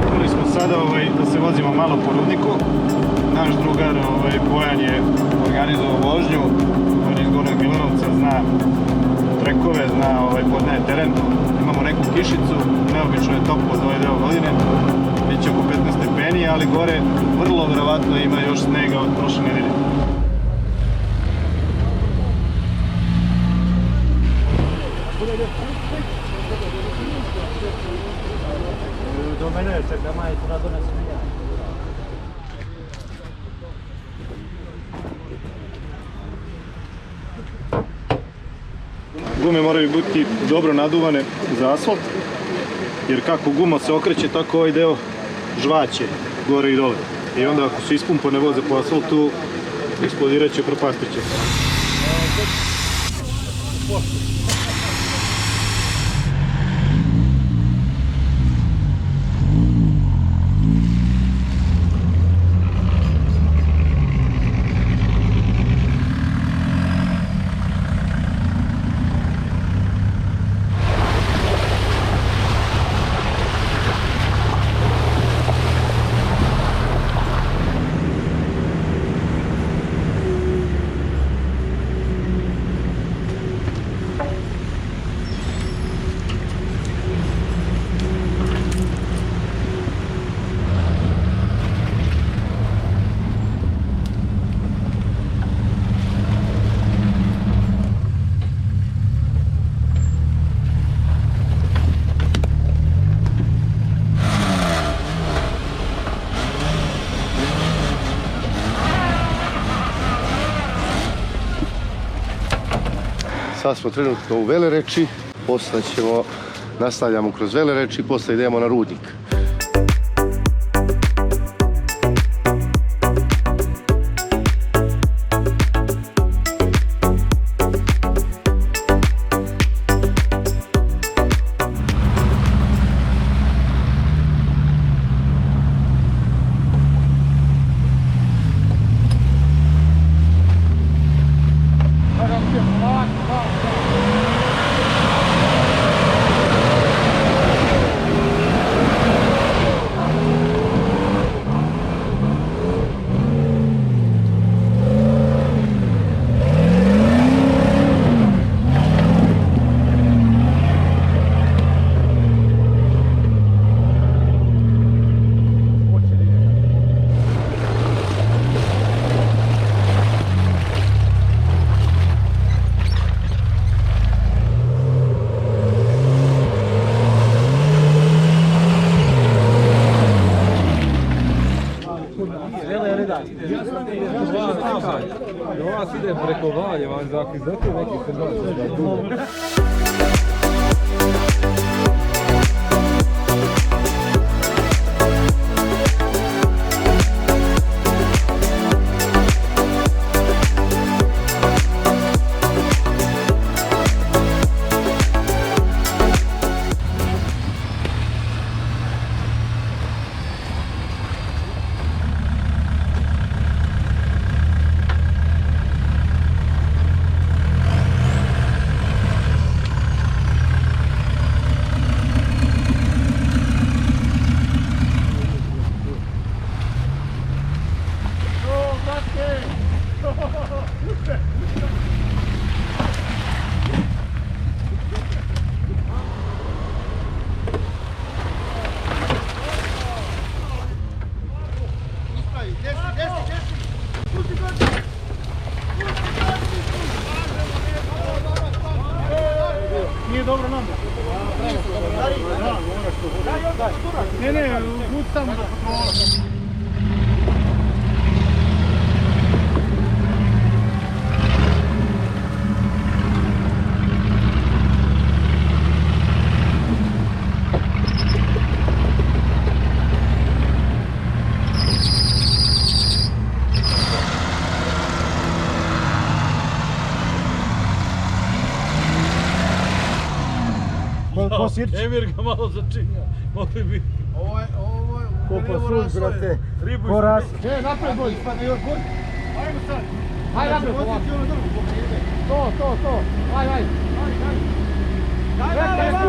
Krenuli smo sada da se vozimo malo po rudniku. Naš drugar Bojan je organizovao vožnju. On je iz Gornjeg Milanovca, zna trekove, poznaje teren. Imamo neku kišicu, neobično je toplo za ovaj deo godine. Biće oko 15 stepeni, ali gore vrlo verovatno ima još snega od prošle nedelje. Do mene je čeka majicu na donesem ja. Gume moraju biti dobro naduvane za asfalt, jer kako guma se okreće, tako ovaj deo žvaće gore i dole. I onda ako su ispumpane voze po asfaltu, eksplodirat će, propastit će. Sad smo trenutno u Velereči, poslije nastavljamo kroz Velereči i poslije idemo na rudnik. Do vas idem preko Valjeva, zato neki se dođe. Nije dobro nam. Ne, bud tamo do kontrola. Emir ga malo začinja, mogli bi... Ovo je... Ko pa suš, brate, ribu ko ras... napred bolj, spadne još bolj. Ajmo sad. Ajde napred, ovako. To. aj. Čekaj, dobro.